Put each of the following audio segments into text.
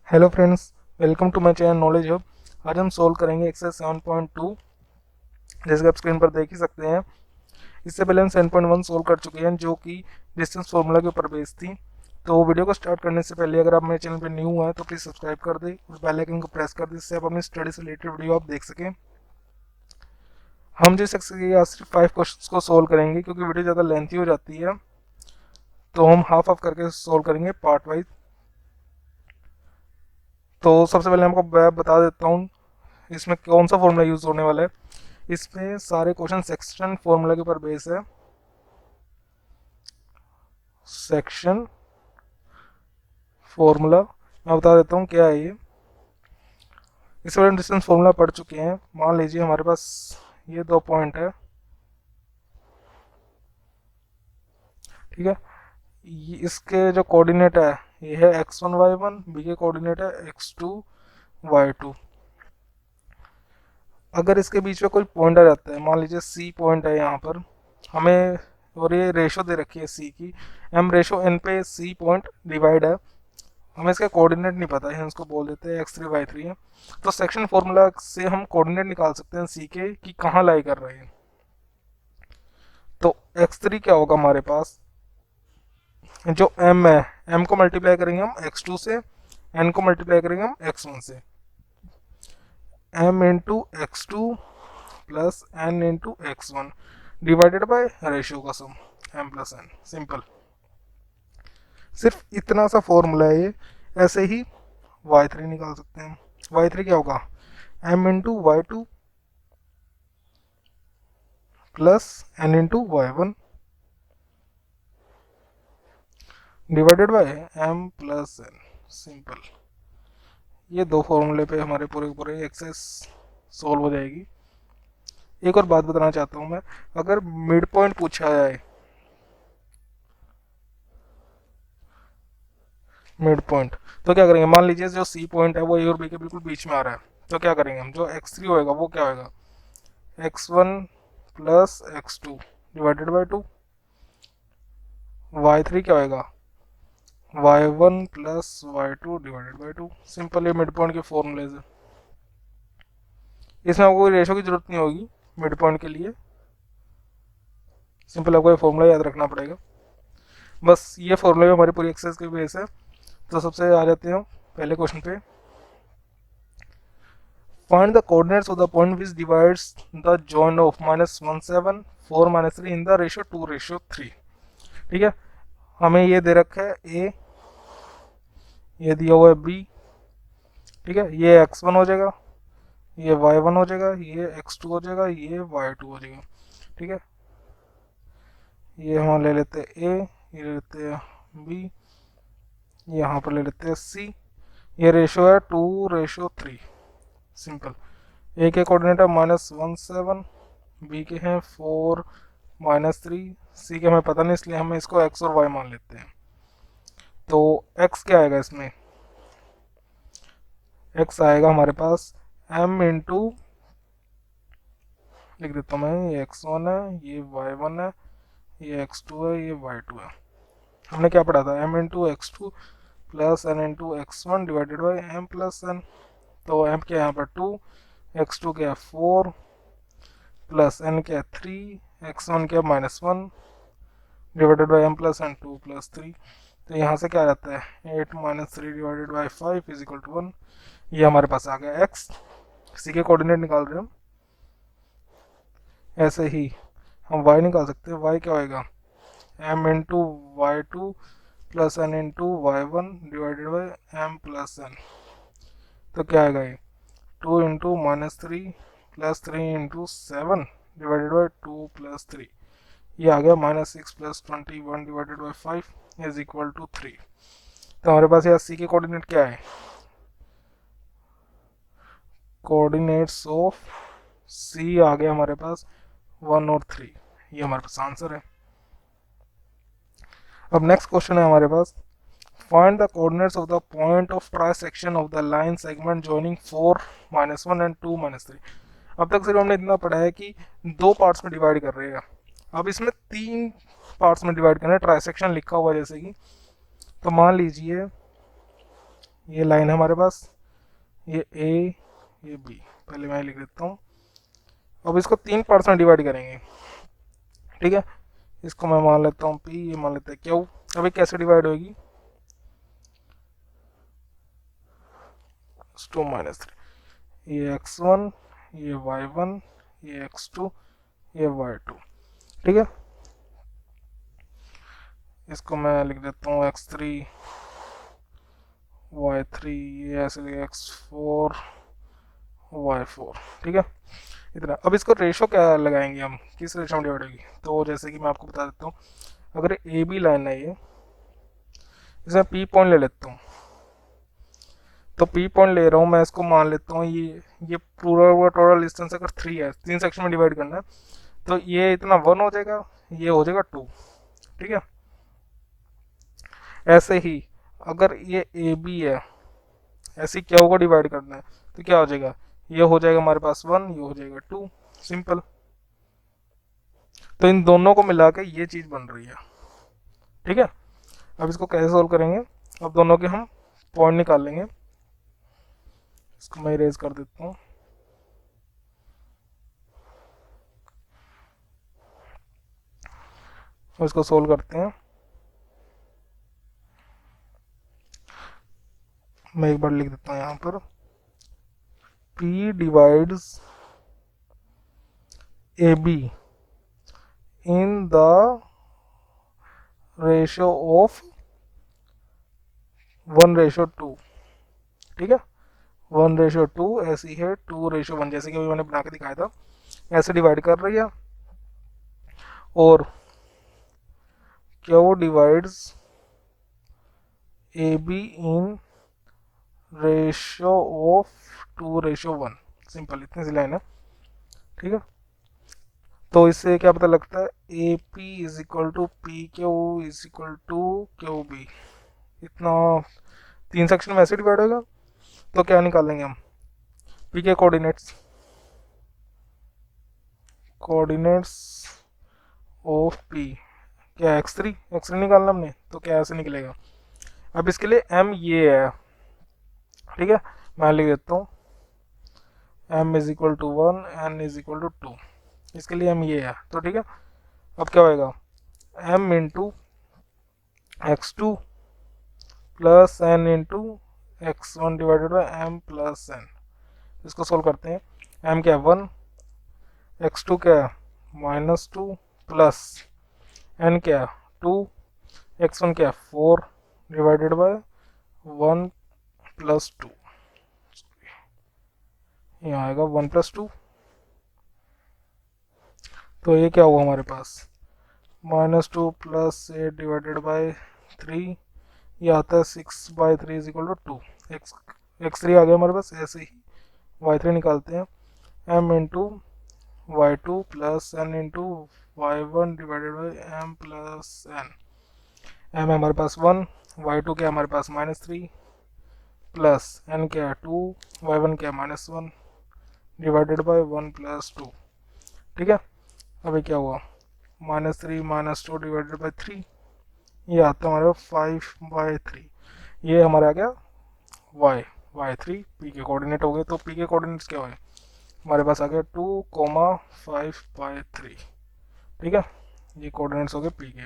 Hello friends, welcome to my channel knowledge hub. आज हम solve करेंगे एक्सरसाइज 7.2, जैसे कि आप स्क्रीन पर देख ही सकते हैं। इससे पहले हम 7.1 सोल्व कर चुके हैं, जो कि डिस्टेंस फार्मूला के ऊपर बेस्ड थी। तो वीडियो को स्टार्ट करने से पहले अगर आप मेरे चैनल पर न्यू हैं तो प्लीज़ सब्सक्राइब कर दें और बेल आइकन को प्रेस कर दें, जिससे आप अपनी स्टडी से रिलेटेड वीडियो आप देख सकें। हम जिस एक्सरसाइज के आज सिर्फ 5 क्वेश्चन को सोल्व करेंगे, क्योंकि वीडियो ज़्यादा लेंथी हो जाती है, तो हम हाफ हाफ करके सोल्व करेंगे पार्ट वाइज। तो सबसे पहले आपको मैं बता देता हूँ इसमें कौन सा फॉर्मूला यूज होने वाला है। इसमें सारे क्वेश्चन सेक्शन फॉर्मूला के ऊपर बेस है। सेक्शन फॉर्मूला मैं बता देता हूँ क्या है ये। इससे पहले डिस्टेंस फॉर्मूला पढ़ चुके हैं। मान लीजिए हमारे पास ये 2 पॉइंट है, ठीक है। इसके जो कोऑर्डिनेट है ये है x1 y1, बी के कोऑर्डिनेट है x2 y2। अगर इसके बीच में कोई पॉइंट आ जाता है, मान लीजिए सी पॉइंट है यहाँ पर हमें, और ये रेशो दे रखी है सी की, m रेशो n पे सी पॉइंट डिवाइड है। हमें इसका कोऑर्डिनेट नहीं पता है, इसको बोल देते हैं x3 y3 है। तो सेक्शन फॉर्मूला से हम कोऑर्डिनेट निकाल सकते हैं सी के कि कहाँ लाई कर रहे हैं। तो x3 क्या होगा हमारे पास, जो m है, m को मल्टीप्लाई करेंगे हम x2 से, n को मल्टीप्लाई करेंगे हम x1 से। m into x2 plus n into x1 divided by ratio का सम m प्लस n। सिंपल, सिर्फ इतना सा फॉर्मूला है ये। ऐसे ही y3 निकाल सकते हैं। y3 क्या होगा, m into y2 plus n into y1 divided by m plus n। Simple, ये दो फॉर्मूले पे हमारे पूरे पूरे एक्सेस सोल्व हो जाएगी। एक और बात बताना चाहता हूँ मैं, अगर मिड पॉइंट पूछा जाए, मिड पॉइंट, तो क्या करेंगे। मान लीजिए जो सी पॉइंट है वो ए और बी के बिल्कुल बीच में आ रहा है, तो क्या करेंगे हम, जो x3 होएगा वो क्या होएगा, x1 प्लस x2 डिवाइडेड बाई 2। y3 क्या होएगा, y1 plus y2 divided by 2। Simple, ये मिड पॉइंट के फॉर्मूले से, इसमें आपको रेशो की जरूरत नहीं होगी मिड पॉइंट के लिए। सिंपल आपको ये फॉर्मूला याद रखना पड़ेगा। बस ये फॉर्मूला हमारी पूरी एक्सरसाइज के बेस है। तो सबसे आ जाते हैं पहले क्वेश्चन पे। Find the coordinates of the point which divides the joint of -17 4 -3 in the ratio 2:3। ठीक है, हमें ये दे रखा है ए, ये दिया हुआ है बी, ठीक है। ये x1 हो जाएगा, ये y1 हो जाएगा, ये x2 हो जाएगा, ये y2 हो जाएगा, ठीक है। ये हम ले लेते हैं ए, ये ले लेते हैं बी, यहाँ पर ले लेते हैं सी। ये रेशो है 2:3। सिंपल, ए के कोऑर्डिनेट है -17, बी के हैं 4 -3, सी के हमें पता नहीं, इसलिए हम इसको x और y मान लेते हैं। तो x क्या आएगा इसमें, x आएगा हमारे पास m इंटू, लिख देता हूँ मैं, ये x1 है, ये y1 है, ये x2 है, ये y2 है। हमने क्या पढ़ा था, m into x2 plus n into x1 divided by m plus n। तो m क्या है यहाँ पर 2, x2 क्या है 4, प्लस n क्या है 3, x1 क्या है -1 divided by m plus n 2 plus 3। तो यहाँ से क्या रहता है 8 -3 divided by 5 is equal to 1। ये हमारे पास आ गया x। सी के कोऑर्डिनेट निकाल रहे हैं हम। ऐसे ही हम y निकाल सकते हैं। y क्या होएगा, m into y2 plus n into y1 divided by m plus n। तो क्या आएगा ये 2 into -3 plus 3 into 7 divided by 2 plus 3। ये आ गया -6 plus 21 divided by 5 is equal to 3। तो हमारे पास यहाँ सी के कोऑर्डिनेट क्या है, कोऑर्डिनेट्स ऑफ सी आ गया हमारे पास 1 और 3। ये हमारे पास आंसर है। अब नेक्स्ट क्वेश्चन है हमारे पास, find the coordinates of the point of trisection of the line segment joining 4 -1 and 2 -3। अब तक सिर्फ हमने इतना पढ़ा है कि दो पार्ट्स में डिवाइड कर रहे हैं। अब इसमें 3 पार्ट्स में डिवाइड करना है, ट्राइसेक्शन लिखा हुआ जैसे कि। तो मान लीजिए ये लाइन है हमारे पास, ये ए ये बी, पहले मैं लिख देता हूँ। अब इसको 3% डिवाइड करेंगे, ठीक है। इसको मैं मान लेता हूँ पी, ये मान लेते हैं क्यू। अभी कैसे डिवाइड होगी, 2 माइनस 3, ये x1 ये y1 ये x2 ये y2, ठीक है। इसको मैं लिख देता हूँ x3 y3, ये ऐसे x4 y4, ठीक है इतना। अब इसको रेशो क्या लगाएंगे हम, किस रेशो में डिवाइड होगी, तो जैसे कि मैं आपको बता देता हूँ, अगर ए बी लाइन है ये, इसमें पी पॉइंट ले लेता हूँ, तो पी पॉइंट ले रहा हूँ मैं, इसको मान लेता हूँ ये पूरा टोटल डिस्टेंस अगर 3 है, 3 सेक्शन में डिवाइड करना है, तो ये इतना 1 हो जाएगा, ये हो जाएगा 2, ठीक है। ऐसे ही अगर ये ए बी है, ऐसे क्या को डिवाइड करना है, तो क्या हो जाएगा, ये हो जाएगा हमारे पास 1, ये हो जाएगा 2, सिंपल। तो इन दोनों को मिला के ये चीज़ बन रही है, ठीक है। अब इसको कैसे सोल्व करेंगे, अब दोनों के हम पॉइंट निकाल लेंगे। इसको मैं इरेज कर देता हूँ। इसको सोल्व करते हैं। मैं एक बार लिख देता हूँ यहाँ पर, P divides A be in the ratio of 1:2, ठीक है। 1:2 ऐसी है, 2:1, जैसे कि अभी मैंने बना के दिखाया था, ऐसे डिवाइड कर रही है। और Q divides A be in ratio of 2:1, simple, इतनी सी लाइन है, ठीक है। तो इससे क्या पता लगता है, A P is equal to P Q is equal to Q B, इतना 3 सेक्शन में ऐसे डिवाइड होगा। तो क्या निकालेंगे हम, पी के कोऑर्डिनेट्स ऑफ पी, क्या x3 निकालना हमने, तो क्या ऐसे निकलेगा। अब इसके लिए m ये है, ठीक है, मैं लिख देता हूँ m is equal to 1 n is equal to 2, इसके लिए m ये है, तो ठीक है। अब क्या होएगा, m into x2 plus n into x1 divided by m plus n। इसको सोल्व करते हैं। m क्या है 1, x2 क्या है -2 प्लस n क्या है 2, x1 क्या है 4 डिवाइडेड बाय 1 प्लस 2, यहाँ आएगा 1 प्लस 2। तो ये क्या हुआ हमारे पास, -2 प्लस 8 डिवाइडेड बाय 3, ये आता है 6/3 इज इक्वल टू 2, x3 आ गया हमारे पास। ऐसे ही y3 निकालते हैं, m into y2 plus n into y1 divided by m plus n। m है हमारे पास 1, y2 क्या हमारे पास -3 प्लस n क्या है 2, y1 क्या है -1 डिवाइडेड बाई 1 प्लस 2, ठीक है। अभी क्या हुआ, -3 -2 डिवाइडेड बाई 3, ये आता है हमारे 5/3, ये हमारा आ गया y3 p के कोऑर्डिनेट हो गए। तो p के कोऑर्डिनेट्स क्या हुए, हमारे पास आ गया 2,5/3, ठीक है। ये कोऑर्डिनेट्स हो गए p के,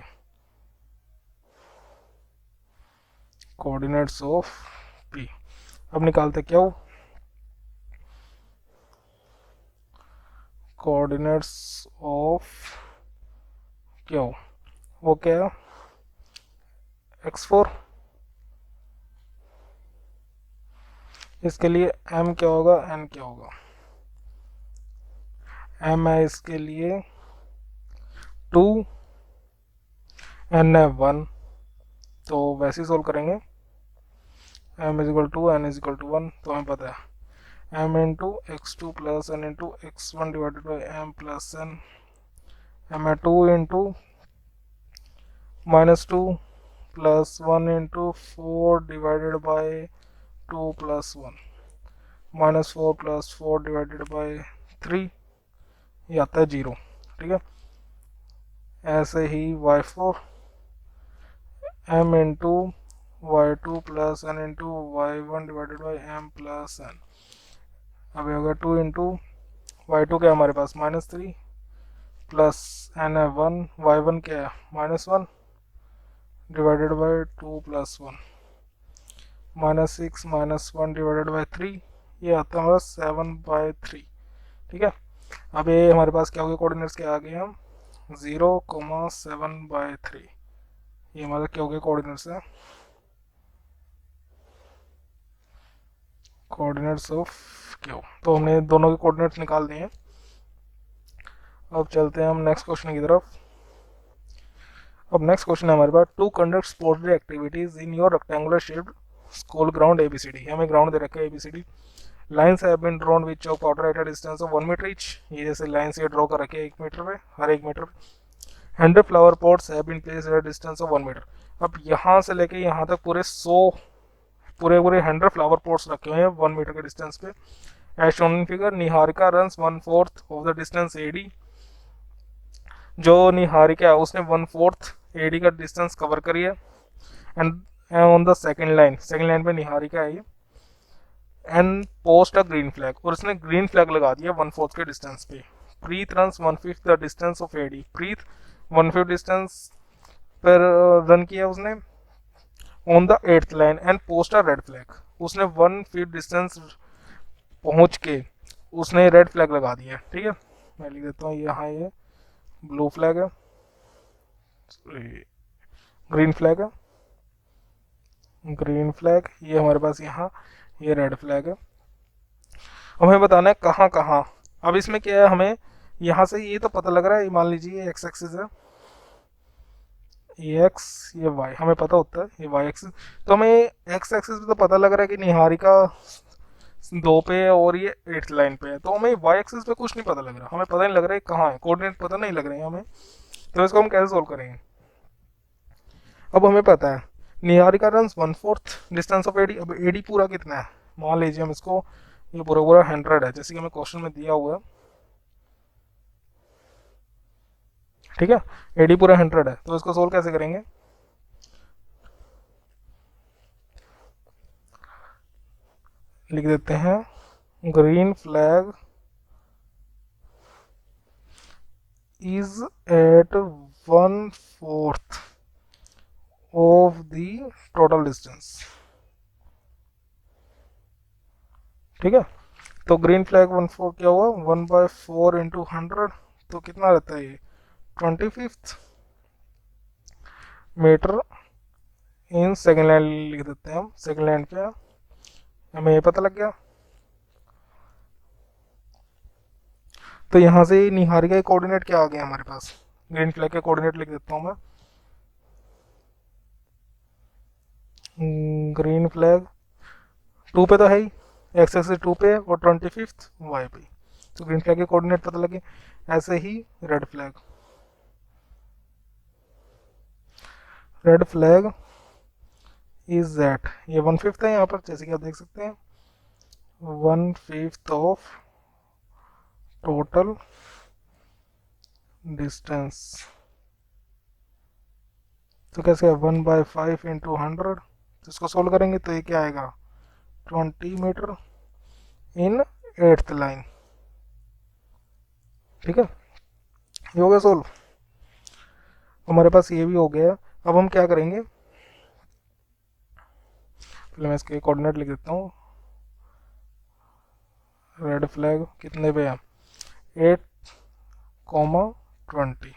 कोऑर्डिनेट्स ऑफ p। अब निकालते क्या हो, कोऑर्डिनेट्स ऑफ क्या हो, वो क्या है x4, इसके लिए m क्या होगा n क्या होगा, m है इसके लिए 2, n है 1, तो वैसे ही सोल्व करेंगे। m is equal to n is equal to 1, तो हमें पता है m into x2 plus n into x1 divided by m plus n, m है 2 into -2 plus 1 into 4 divided by 2 plus 1, -4 plus 4 divided by 3, ये आता है 0, ठीक है। ऐसे ही y4 m into y2 plus N into y1 divided by m plus N. अब ये होगा 2 इंटू y2 क्या हमारे पास -3 प्लस एन है 1, y1 क्या है -1 divided by 2 plus 1 -6 -1 divided by 3, ये आता है हमारा 7/3। ठीक है, अब ये हमारे पास क्या हो गया, कोऑर्डिनेट्स क्या आ गए हम 0,7/3, ये हमारा क्या हो गया कोऑर्डिनेट्स है, कोऑर्डिनेट्स ऑफ क्यू। तो हमने दोनों के कोऑर्डिनेट्स निकाल दिए हैं। अब चलते हैं हम नेक्स्ट क्वेश्चन की तरफ। अब नेक्स्ट क्वेश्चन है हमारे पास, to conduct sports day activities in your rectangular shaped school ground ABCD। हमें ग्राउंड दे रखा है ABCD, lines have been drawn with chalk powder at a distance of 1 meter each. ये जैसे लाइन्स ये ड्रॉ कर रखे हैं 1 मीटर पे, हर 1 metre. 100 flower pots have been placed at a distance of 1 metre. अब यहाँ से लेके यहाँ तक पूरे 100 फ्लावर पॉट्स रखे हुए हैं 1 मीटर के डिस्टेंस पे। As shown in figure, Niharika runs 1/4 of the distance AD। जो निहारिका है उसने 1/4 AD का डिस्टेंस कवर करी है। And on the second line पे निहारिका है and post a green flag, और उसने ग्रीन फ्लैग लगा दिया 1/4 के डिस्टेंस पे। Preet runs 1/5 the distance of AD। Preet 1/5 distance पर रन किया उसने on the 8th line and post a red flag. उसने 1 फीट डिस्टेंस पहुंच के उसने रेड फ्लैग लगा दिया। ठीक है, मैं लिख देता हूँ यहाँ, ये ब्लू फ्लैग है, ग्रीन फ्लैग है, ग्रीन फ्लैग, ये हमारे पास यहाँ ये रेड फ्लैग है। हमें बताना है कहाँ कहाँ। अब इसमें क्या है, हमें यहाँ से ये तो पता लग रहा है, मान लीजिए ये एक्स एक्सिस है, ये एक्स ये वाई, हमें पता होता है ये वाई एक्सिस। तो हमें एक्स एक्सिस पे तो पता लग रहा है कि निहारिका 2 पे है और ये 8th लाइन पे है। तो हमें वाई एक्सिस पे कुछ नहीं पता लग रहा, हमें पता नहीं लग रहा है कहाँ है, कोऑर्डिनेट पता नहीं लग रहे हैं हमें। तो इसको हम कैसे सोल्व करेंगे। अब हमें पता है Niharika runs 1/4 distance of AD। अब AD पूरा कितना है, मान लीजिए हम इसको, ये पूरा पूरा 100 है जैसे कि हमें क्वेश्चन में दिया हुआ है। ठीक है, AD पूरा 100 है, तो इसको सोल्व कैसे करेंगे। लिख देते हैं green flag is at 1/4 of the total distance. ठीक है, तो ग्रीन फ्लैग 1/4 क्या हुआ 1/4 इंटू 100, तो कितना रहता है ये 25th metre in second line लिख देते हैं हम, सेकेंड लाइन पे हमें ये पता लग गया। तो यहाँ से निहारिका के कोऑर्डिनेट क्या आ गया हमारे पास, ग्रीन फ्लैग के कोऑर्डिनेट लिख देता हूँ मैं। ग्रीन फ्लैग 2 पे तो है ही, एक्स एक्सिस 2 पे है और 25th वाई पे, तो ग्रीन फ्लैग के कोऑर्डिनेट पता लगे। ऐसे ही रेड फ्लैग इज एट, ये 1/5 है यहाँ पर जैसे कि आप देख सकते हैं, 1/5 ऑफ टोटल डिस्टेंस। तो कैसे 1/5 इंटू 100, तो इसको सोल्व करेंगे तो ये क्या आएगा 20 मीटर इन 8th लाइन। ठीक है, ये हो गया सोल्व, हमारे पास ये भी हो गया। अब हम क्या करेंगे, पहले मैं इसके कोऑर्डिनेट लिख देता हूँ। रेड फ्लैग कितने पे है 8,20,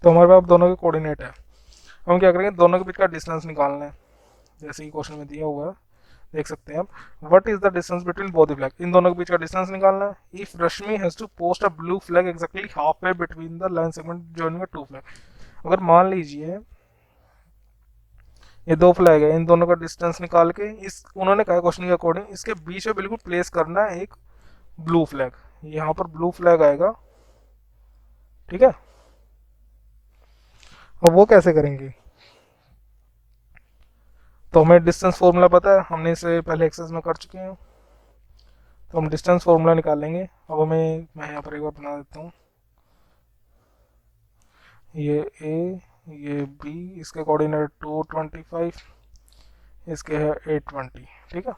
तो हमारे पास दोनों के कोऑर्डिनेट है। हम क्या करेंगे, दोनों के बीच का डिस्टेंस निकालना है, जैसे कि क्वेश्चन में दिया हुआ है, देख सकते हैं आप। What is the distance between both the flag, इन दोनों के बीच का डिस्टेंस निकालना है। If Rashmi has to post a blue flag exactly half way between the line segment joining a two flag. अगर मान लीजिए ये 2 फ्लैग है, इन दोनों का डिस्टेंस निकाल के इस उन्होंने कहा क्वेश्चन के अकॉर्डिंग इसके बीच में बिल्कुल प्लेस करना है एक ब्लू फ्लैग, यहाँ पर ब्लू फ्लैग आएगा। ठीक है, अब वो कैसे करेंगे, तो हमें डिस्टेंस फॉर्मूला पता है, हमने इसे पहले एक्सरसाइज में कर चुके हैं, तो हम डिस्टेंस फॉर्मूला निकाल लेंगे। अब हमें, मैं यहाँ पर एक बार बना देता हूँ, ये ए ये बी, इसके कोऑर्डिनेट 225, इसके है 820, ठीक है।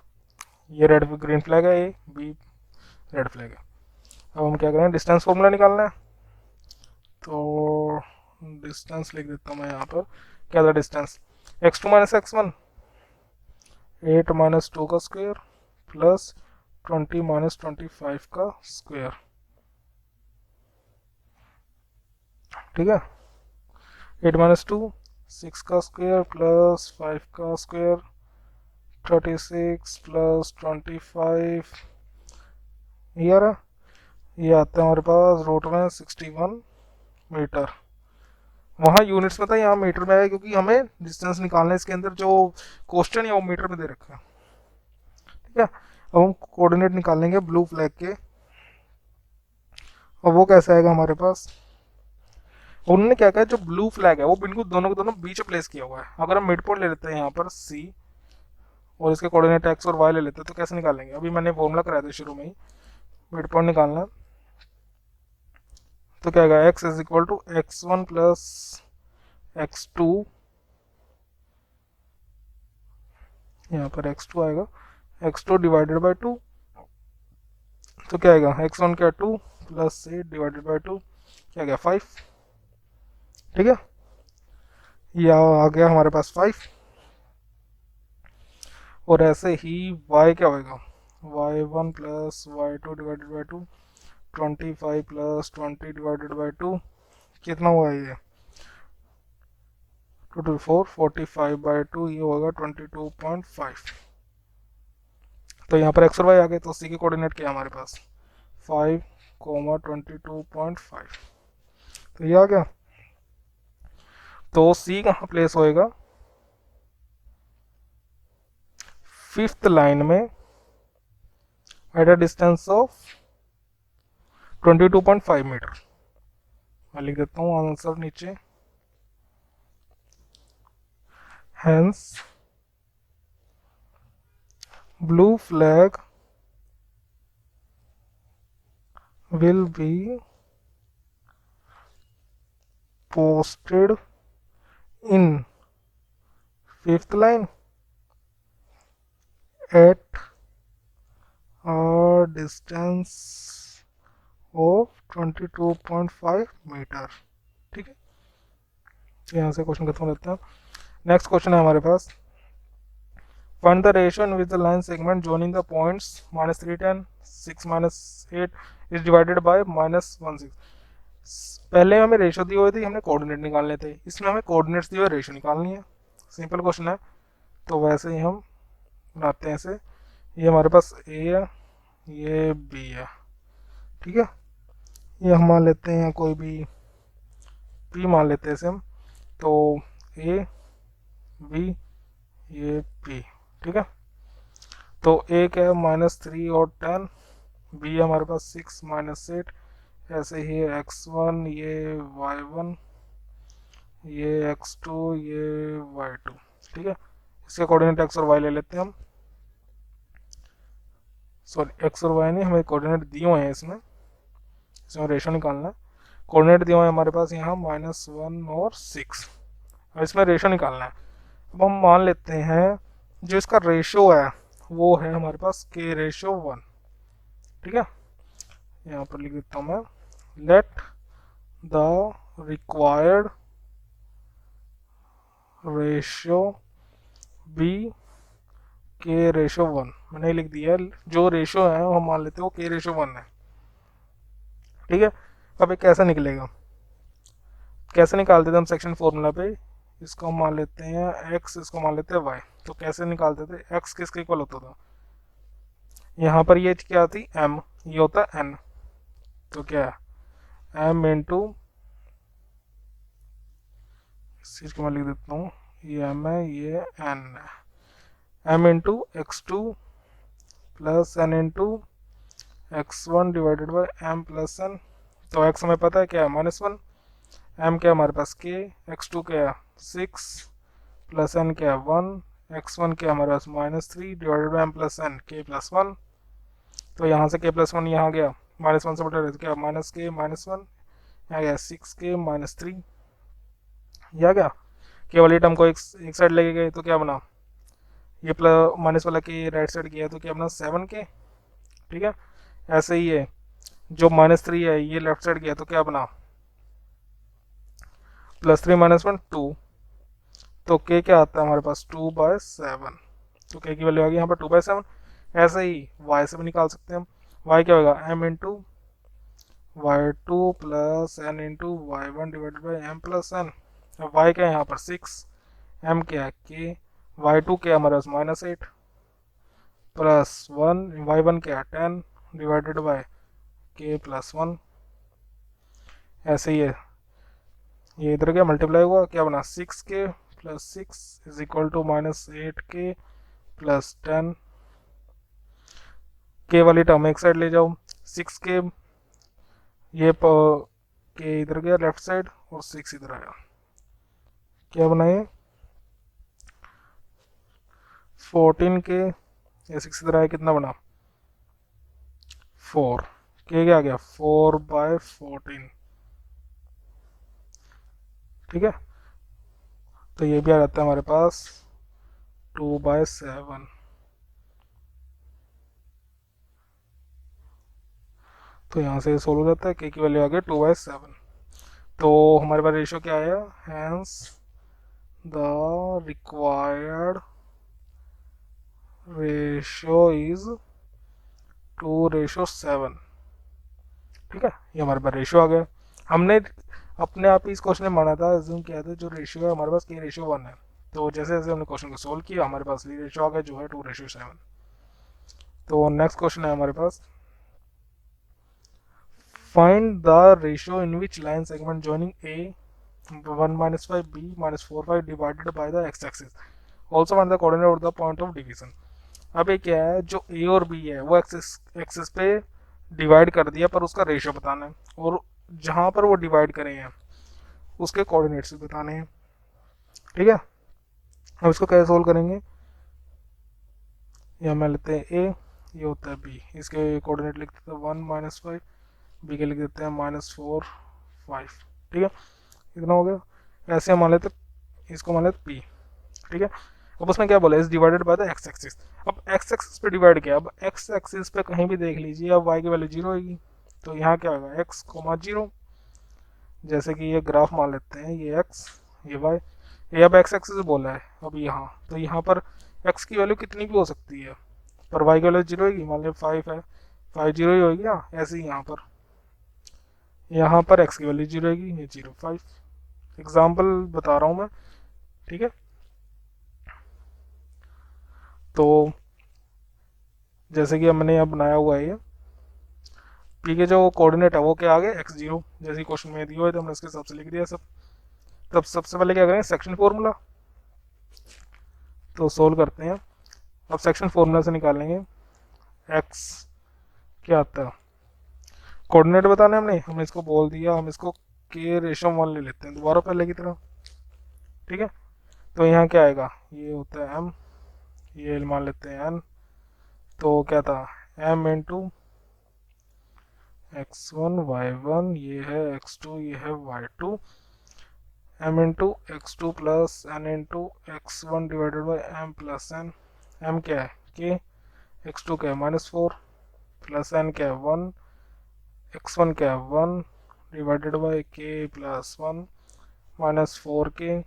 ये रेड ग्रीन फ्लैग है, ए बी रेड फ्लैग है। अब हम क्या करें, डिस्टेंस फॉर्मूला निकालना है, तो डिस्टेंस लिख देता हूँ मैं यहाँ पर। क्या था distance, x2 minus x1, 8 minus 2 का स्क्वायर प्लस 20 माइनस 25 का स्क्वायर, ठीक है। 8 माइनस 2 6 का स्क्वायर प्लस 5 का स्क्वायर, 36 प्लस 25, ये आ रहा, ये आता है हमारे पास रूट में 61 मीटर। वहाँ यूनिट्स में था, यहाँ मीटर में है, क्योंकि हमें डिस्टेंस निकालना है। इसके अंदर जो क्वेश्चन है वो मीटर में दे रखा है, ठीक है। अब हम कोऑर्डिनेट निकालेंगे ब्लू फ्लैग के, और वो कैसे आएगा हमारे पास। उन्होंने क्या कहा, जो ब्लू फ्लैग है वो बिल्कुल दोनों के दोनों बीच में प्लेस किया हुआ है। अगर हम मिड पॉइंट ले लेते हैं यहाँ पर सी, और इसके कोऑर्डिनेट एक्स और वाई ले लेते हैं, तो कैसे निकालेंगे। अभी मैंने फॉर्मूला कराया था शुरू में ही, मिड पॉइंट निकालना। तो क्या आएगा, X is equal to x1 प्लस x2, यहाँ पर x2 आएगा, x2 डिवाइडेड बाई 2, तो क्या आएगा, x1 क्या 2 प्लस 8 डिवाइडेड बाई 2, क्या गया 5, ठीक है। यह आ गया हमारे पास 5। और ऐसे ही y क्या होगा, y1 plus y2 divided by 2, 25 plus 20 divided by 2, कितना हुआ ये 24, 45 बाई 2, ये होगा 22.5। तो यहाँ पर x और y आ गए, तो c के कोऑर्डिनेट क्या है हमारे पास 5, 22.5, तो ये आ गया। तो c कहाँ प्लेस होएगा, फिफ्थ लाइन में at a distance of 22.5 metre. मैं लिख देता हूँ आंसर नीचे, hence blue flag will be posted in fifth line at a distance of 22.5 metre, ठीक है। यहाँ से क्वेश्चन खत्म रहता है। नेक्स्ट क्वेश्चन है हमारे पास, find the ratio in which the line segment joining the points -310, 6 -8 is divided by -16। पहले हमें रेशो दी हुई थी, हमने कोऑर्डिनेट निकालने थे, इसमें हमें कोऑर्डिनेट्स दिए हुए रेशो निकालनी है। सिंपल क्वेश्चन है, तो वैसे ही हम बनाते हैं इसे। ये हमारे पास ए है, ये बी है, ठीक है। ये हम मान लेते हैं कोई भी पी मान लेते हैं इसे हम, तो ए बी ये पी, ठीक है। तो ए क्या है -3 और 10, बी है हमारे पास 6 -8, ऐसे ही x1 ये y1 ये x2 ये y2, ठीक है। इसके कोऑर्डिनेट x और y ले लेते हैं हम, सॉरी x और y नहीं, हमें कोऑर्डिनेट दिए हुए हैं इसमें रेशो निकालना है। कोऑर्डिनेट दिए हुए हैं हमारे पास यहाँ -1 और 6, और इसमें रेशो निकालना है। अब हम मान लेते हैं जो इसका रेशो है वो है हमारे पास k/1, ठीक है। यहाँ पर लिख देता हूँ मैं, let the required ratio be k/1, मैंने लिख दिया, जो रेशियो है वो हम मान लेते हैं वो k/1 है, ठीक है। अब ये कैसे निकलेगा, कैसे निकालते थे हम सेक्शन फॉर्मूला पे, इसको हम मान लेते हैं x, इसको मान लेते हैं y। तो कैसे निकालते थे, x किसके इक्वल होता था, यहाँ पर ये क्या थी m, ये होता है n, तो क्या है m इंटू, इस चीज को मैं लिख देता हूँ, ये m है ये n है, m into x2 plus n into x1 divided by m plus n। तो x हमें पता है क्या है -1, m क्या है हमारे पास k, x2 क्या है 6 प्लस n क्या है 1, x1 क्या है हमारे पास -3 divided by m plus n k+1। तो यहाँ से k+1 यहाँ गया, -1 से बटा क्या -k -1, यहाँ गया 6k -3, यह क्या, केवल ये टर्म को एक साइड लेके गए, तो क्या बना ये प्लस माइनस वाला के राइट साइड गया तो क्या अपना 7k, ठीक है। ऐसे ही है जो -3 है ये लेफ्ट साइड गया तो क्या अपना +3 -1 2, तो k क्या आता है हमारे पास 2/7, तो k की वैल्यू आ गई यहाँ पर 2/7। ऐसे ही y से भी निकाल सकते हैं हम, y क्या होगा m into y2 plus n into y1 divided by m plus n। y क्या है यहाँ पर 6, m क्या है k, y2 क्या है हमारे पास -8 प्लस 1, y1 क्या है 10 डिवाइडेड बाय k प्लस 1। ऐसे ही है, ये इधर क्या मल्टीप्लाई हुआ क्या बना 6k plus 6 is equal to -8k plus 10, k वाली टर्म एक साइड ले जाओ, 6k ये के इधर गया लेफ्ट साइड और 6 इधर आया, क्या बनाए 14k, ये 6 इधर आया कितना बना 4, k क्या आ गया 4/14, ठीक है। तो ये भी आ जाता है हमारे पास 2/7। तो यहाँ से सोल्व हो जाता है, k की वैल्यू आ गई 2/7। तो हमारे पास रेशियो क्या आया, hence the required ratio is 2:7, ठीक है। ये हमारे पास रेशियो आ गया। हमने अपने आप ही इस क्वेश्चन में माना था, अज्यूम किया था जो रेशियो है हमारे पास k/1 है, तो जैसे जैसे हमने क्वेश्चन को सोल्व किया हमारे पास रेशियो आ गया जो है 2:7। तो नेक्स्ट क्वेश्चन है हमारे पास, find the ratio in which line segment joining a 1 - 5 b -4 5 divided by the x axis also find the coordinate of the point of division. अब ये क्या है, जो a और b है वो एक्सिस पे डिवाइड कर दिया पर उसका रेशियो बताना है, और जहां पर वो डिवाइड करे हैं उसके कोऑर्डिनेट्स भी बताने हैं, ठीक है। अब इसको कैसे सोल्व करेंगे, यहाँ मैं लेते हैं a, ये होता है b, इसके कोऑर्डिनेट लिख देते हैं 1 - 5, b के लिख देते हैं -4 5, ठीक है। इतना हो गया। ऐसे हम मान लेते इसको मान लेते p, ठीक है। अब उसमें क्या बोला is divided by the x axis, अब x एक्सिस पे डिवाइड किया, अब x एक्सिस पे कहीं भी देख लीजिए अब y की वैल्यू 0 होगी, तो यहाँ क्या होगा x, 0, जैसे कि ये ग्राफ मान लेते हैं, ये x ये y, ये अब x एक्सिस बोला है, अब यहाँ तो यहाँ पर x की वैल्यू कितनी भी हो सकती है पर y की वैल्यू 0 होगी, मान लीजिए 5 है 5 0 ही होगी ना। ऐसे ही यहाँ पर x की वैल्यू 0 होगी, ये 0 5, एग्जाम्पल बता रहा हूँ मैं, ठीक है। तो जैसे कि हमने यहाँ बनाया हुआ है ये p के जो कोऑर्डिनेट है वो क्या आ गए x0, जैसे क्वेश्चन में दिया हुआ है तो हमने उसके हिसाब से लिख दिया सब। तब सबसे पहले क्या करेंगे सेक्शन फॉर्मूला, तो सोल्व करते हैं। अब सेक्शन फॉर्मूला से निकालेंगे x क्या आता है, कोऑर्डिनेट बताने हमने इसको बोल दिया, हम इसको k/1 ले लेते हैं दोबारा पहले की तरह, ठीक है। तो यहाँ क्या आएगा, ये होता है m, ये मान लेते हैं n, तो क्या था m इंटू x1 y1, ये है x2 ये है y2, m into x2 plus n into x1 divided by m plus n, m क्या है k, x2 क्या है -4 प्लस n क्या है 1, x1 क्या है 1 divided by k plus 1 -4k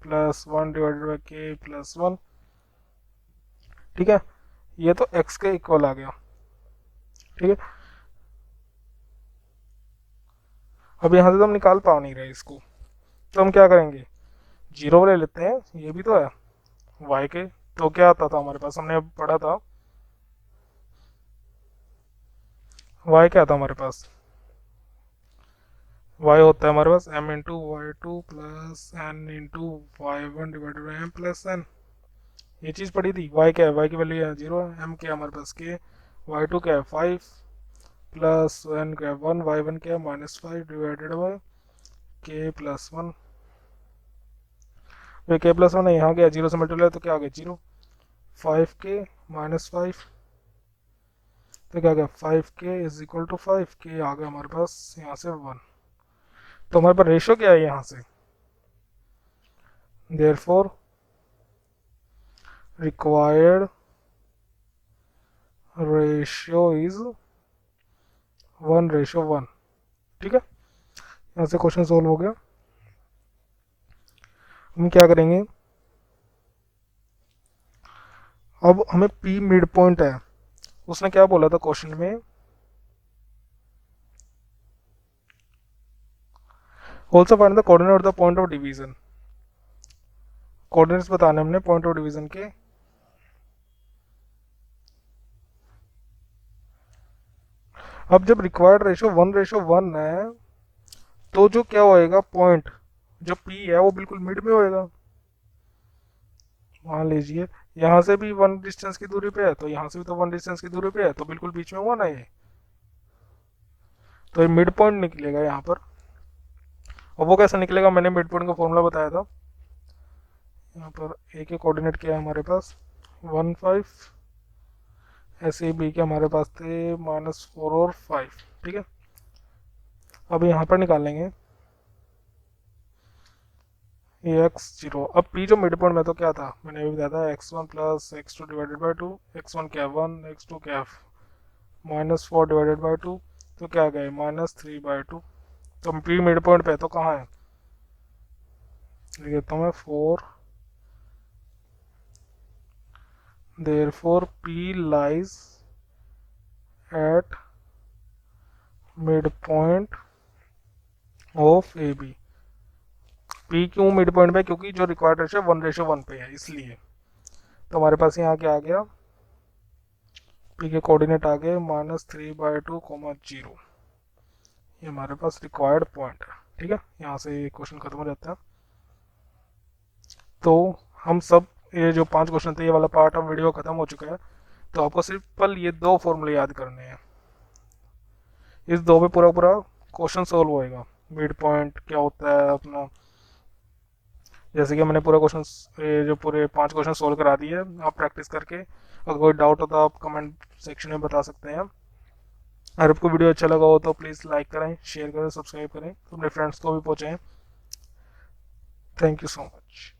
plus 1 divided by k plus 1, ठीक है। ये तो x के इक्वल आ गया, ठीक है। अब यहाँ से तो हम निकाल पा नहीं रहे इसको, तो हम क्या करेंगे 0 ले लेते हैं, ये भी तो है y के, तो क्या आता था हमारे पास, हमने पढ़ा था y क्या था हमारे पास, y होता है हमारे पास m into y2 plus n into y1 divided by m plus n, ये चीज़ पढ़ी थी। y क्या है, y की वैल्यू है 0 है, m क्या है हमारे पास k, y2 क्या है 5 प्लस n क्या है 1, y1 क्या है -5 डिवाइडेड बाई k प्लस 1, ये k प्लस 1 है, यहाँ क्या 0 से मल्टीप्लाई तो क्या आ गया 0, 5k -5, तो क्या गया 5k is equal to 5k आ गया हमारे पास यहाँ से 1, तो हमारे पास रेशियो क्या है यहाँ से, देयरफॉर रिक्वायर्ड रेशियो इज 1:1। ठीक है, यहाँ से क्वेश्चन सोल्व हो गया। हम क्या करेंगे, अब हमें पी मिड पॉइंट है, उसने क्या बोला था क्वेश्चन में, also find the coordinate of the point of division. Coordinates बताने हमने पॉइंट ऑफ डिवीजन के। अब जब रिक्वायर्ड रेशियो 1:1 है तो जो क्या होएगा, पॉइंट जो पी है वो बिल्कुल मिड में होएगा। मान लीजिए यहाँ से भी 1 डिस्टेंस की दूरी पे है, तो यहाँ से भी तो 1 डिस्टेंस की दूरी पे है, तो बिल्कुल बीच में हुआ ना ये, तो ये मिड पॉइंट निकलेगा यहाँ पर। और वो कैसे निकलेगा, मैंने मिड पॉइंट का फॉर्मूला बताया था। यहाँ पर ए के कोऑर्डिनेट क्या है हमारे पास 1, 5, ऐसे बी के हमारे पास थे -4 और 5। ठीक है, अब यहाँ पर निकालेंगे ये x0। अब p जो मिड पॉइंट में तो क्या था, मैंने अभी बताया था x1 प्लस x2 डिवाइडेड बाई 2, x1 क्या 1, x2 क्या -4 डिवाइडेड बाई 2, तो क्या गए -3/2। तो p मिड पॉइंट पे तो कहाँ है, लिख देता हूँ मैं 4। therefore p lies at midpoint of AB। p क्यों मिड पॉइंट पे, क्योंकि जो रिक्वायर्ड रेशियो 1:1 पे है, इसलिए। तो हमारे पास यहाँ क्या आ गया, p के कोऑर्डिनेट आ गए -3/2, 0। ये हमारे पास रिक्वायर्ड पॉइंट है। ठीक है, यहाँ से क्वेश्चन खत्म हो जाता है। तो हम सब ये जो 5 क्वेश्चन थे, ये वाला पार्ट ऑफ वीडियो खत्म हो चुका है। तो आपको सिंपल ये 2 फॉर्मूले याद करने हैं, इस 2 पे पूरा पूरा क्वेश्चन सोल्व होएगा। मिड पॉइंट क्या होता है अपना, जैसे कि मैंने पूरा क्वेश्चन ये जो पूरे 5 क्वेश्चन सोल्व करा दिए, आप प्रैक्टिस करके अगर कोई डाउट हो तो आप कमेंट सेक्शन में बता सकते हैं। अगर आपको वीडियो अच्छा लगा हो तो प्लीज़ लाइक करें, शेयर करें, सब्सक्राइब करें, अपने फ्रेंड्स को भी पहुँचाएं। Thank you so much.